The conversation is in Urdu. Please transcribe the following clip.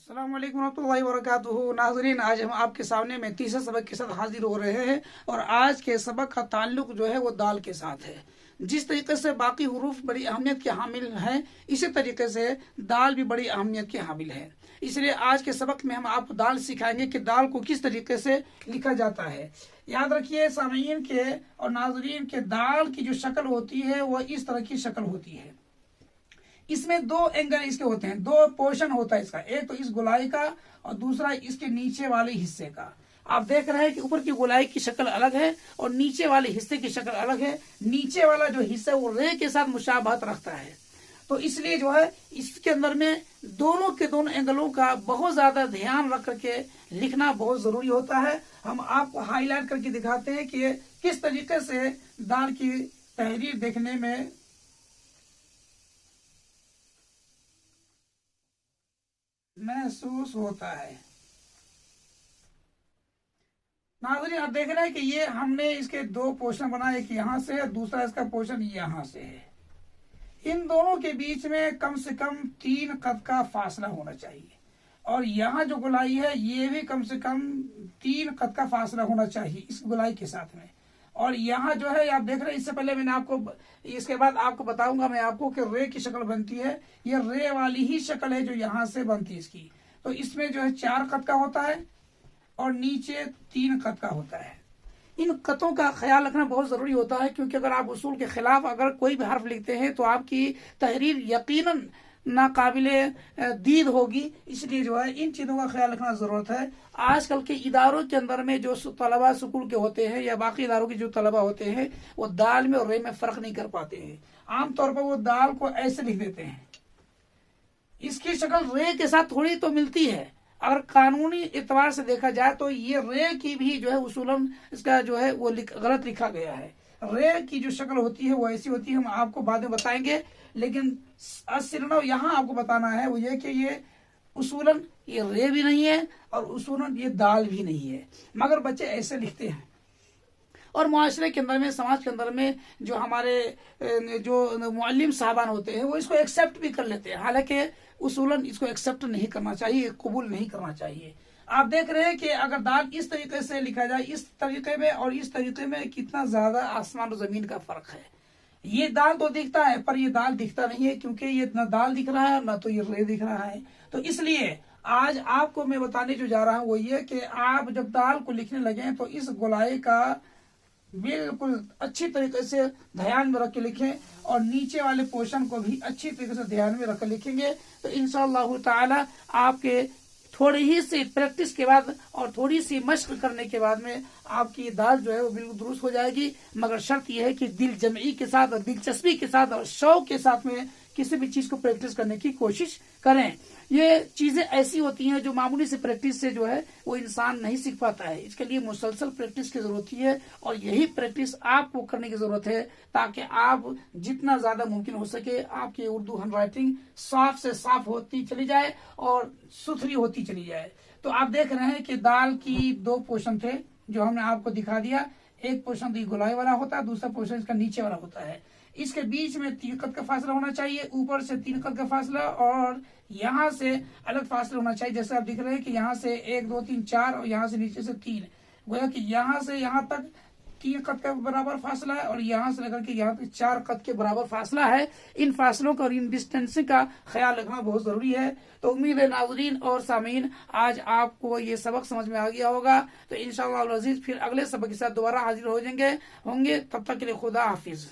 السلام علیکم ورحمۃ اللہ وبرکاتہ ناظرین، آج ہم آپ کے سامنے میں تیسرے سبق کے ساتھ حاضر ہو رہے ہیں، اور آج کے سبق کا تعلق جو ہے وہ دال کے ساتھ ہے۔ جس طریقے سے باقی حروف بڑی اہمیت کے حامل ہیں، اسی طریقے سے دال بھی بڑی اہمیت کے حامل ہے۔ اس لیے آج کے سبق میں ہم آپ کو دال سکھائیں گے کہ دال کو کس طریقے سے لکھا جاتا ہے۔ یاد رکھیے سامعین کے اور ناظرین کے، دال کی جو شکل ہوتی ہے وہ اس طرح کی شکل ہوتی ہے۔ اس میں دو اینگل اس کے ہوتے ہیں، دو پورشن ہوتا ہے اس کا، ایک تو اس گولائی کا اور دوسرا اس کے نیچے والے حصے کا۔ آپ دیکھ رہے ہیں کہ اوپر کی گولائی کی شکل الگ ہے اور نیچے والے حصے کی شکل الگ ہے۔ نیچے والا جو حصہ وہ رے کے ساتھ مشابہت رکھتا ہے، تو اس لیے جو ہے اس کے اندر میں دونوں کے دونوں اینگلوں کا بہت زیادہ دھیان رکھ کر کے لکھنا بہت ضروری ہوتا ہے۔ ہم آپ کو ہائی لائٹ کر کے دکھاتے ہیں کہ کس طریقے سے دال کی تحریر دیکھنے میں محسوس ہوتا ہے۔ ناظرین آپ دیکھ رہے ہیں کہ یہ ہم نے اس کے دو پورشن بنائے، ایک یہاں سے اور دوسرا اس کا پورشن یہاں سے ہے۔ ان دونوں کے بیچ میں کم سے کم 3 قد کا فاصلہ ہونا چاہیے، اور یہاں جو گولائی ہے یہ بھی کم سے کم 3 قد کا فاصلہ ہونا چاہیے اس گولائی کے ساتھ میں۔ اور یہاں جو ہے آپ دیکھ رہے ہیں، اس سے پہلے میں نے آپ کو اس کے بعد آپ کو بتاؤں گا میں آپ کو کہ رے کی شکل بنتی ہے، یہ رے والی ہی شکل ہے جو یہاں سے بنتی ہے اس کی۔ تو اس میں جو ہے 4 قد کا ہوتا ہے اور نیچے 3 قد کا ہوتا ہے۔ ان قطوں کا خیال رکھنا بہت ضروری ہوتا ہے، کیونکہ اگر آپ اصول کے خلاف اگر کوئی بھی حرف لکھتے ہیں تو آپ کی تحریر یقیناً ناقابل دید ہوگی۔ اس لیے جو ہے ان چیزوں کا خیال رکھنا ضرورت ہے۔ آج کل کے اداروں کے اندر میں جو طلباء سکول کے ہوتے ہیں یا باقی اداروں کے جو طلباء ہوتے ہیں، وہ دال میں اور رے میں فرق نہیں کر پاتے ہیں۔ عام طور پر وہ دال کو ایسے لکھ دیتے ہیں۔ اس کی شکل رے کے ساتھ تھوڑی تو ملتی ہے، اگر قانونی اعتبار سے دیکھا جائے تو یہ رے کی بھی جو ہے اصولاً اس کا جو ہے وہ غلط لکھا گیا ہے۔ رے کی جو شکل ہوتی ہے وہ ایسی ہوتی ہے، ہم آپ کو بعد میں بتائیں گے، لیکن اصل یہاں آپ کو بتانا ہے وہ یہ کہ یہ اصولاً یہ رے بھی نہیں ہے اور اصولاً یہ دال بھی نہیں ہے، مگر بچے ایسے لکھتے ہیں۔ اور معاشرے کے اندر میں، سماج کے اندر میں جو ہمارے جو معلم صاحبان ہوتے ہیں وہ اس کو ایکسیپٹ بھی کر لیتے ہیں، حالانکہ اصولاً اس کو ایکسیپٹ نہیں کرنا چاہیے، قبول نہیں کرنا چاہیے۔ آپ دیکھ رہے ہیں کہ اگر دال اس طریقے سے لکھا جائے، اس طریقے میں اور اس طریقے میں کتنا زیادہ آسمان و زمین کا فرق ہے۔ یہ دال تو دکھتا ہے پر یہ دال دکھتا نہیں ہے، کیونکہ یہ نہ دال دکھ رہا ہے نہ تو یہ رے دکھ رہا ہے۔ تو اس لیے آج آپ کو میں بتانے جو جا رہا ہوں وہ یہ کہ آپ جب دال کو لکھنے لگیں تو اس گولائی کا بالکل اچھی طریقے سے دھیان میں رکھ کے لکھیں، اور نیچے والے پورشن کو بھی اچھی طریقے سے دھیان میں رکھ کے لکھیں گے تو انشاءاللہ تعالی آپ کے تھوڑی ہی سی پریکٹس کے بعد اور تھوڑی سی مشق کرنے کے بعد میں آپ کی دال جو ہے وہ بالکل درست ہو جائے گی۔ مگر شرط یہ ہے کہ دل جمعی کے ساتھ اور دلچسپی کے ساتھ اور شوق کے ساتھ میں کسی بھی چیز کو پریکٹس کرنے کی کوشش کریں۔ یہ چیزیں ایسی ہوتی ہیں جو معمولی سے پریکٹس سے جو ہے وہ انسان نہیں سیکھ پاتا ہے، اس کے لیے مسلسل پریکٹس کی ضرورت ہے، اور یہی پریکٹس آپ کو کرنے کی ضرورت ہے تاکہ آپ جتنا زیادہ ممکن ہو سکے آپ کی اردو ہینڈ رائٹنگ صاف سے صاف ہوتی چلی جائے اور ستھری ہوتی چلی جائے۔ تو آپ دیکھ رہے ہیں کہ دال کی 2 پورشن تھے جو ہم نے آپ کو دکھا دیا، ایک پورشن تو گولائی والا ہوتا ہے، دوسرا پورشن اس کا نیچے والا ہوتا ہے۔ اس کے بیچ میں 3 قد کا فاصلہ ہونا چاہیے، اوپر سے 3 قد کا فاصلہ، اور یہاں سے الگ فاصلہ ہونا چاہیے۔ جیسے آپ دیکھ رہے ہیں کہ یہاں سے 1 2 3 4 اور یہاں سے نیچے سے 3، گویا کہ یہاں سے یہاں تک 3 قد کا برابر فاصلہ ہے، اور یہاں سے لے کر کے یہاں تک 4 قد کے برابر فاصلہ ہے۔ ان فاصلوں کا اور ان ڈسٹینسنگ کا خیال رکھنا بہت ضروری ہے۔ تو امید ہے ناظرین اور سامعین آج آپ کو یہ سبق سمجھ میں آ گیا ہوگا۔ تو انشاءاللہ العزیز پھر اگلے سبق کے ساتھ دوبارہ حاضر ہوں گے۔ تب تک کے لیے خدا حافظ۔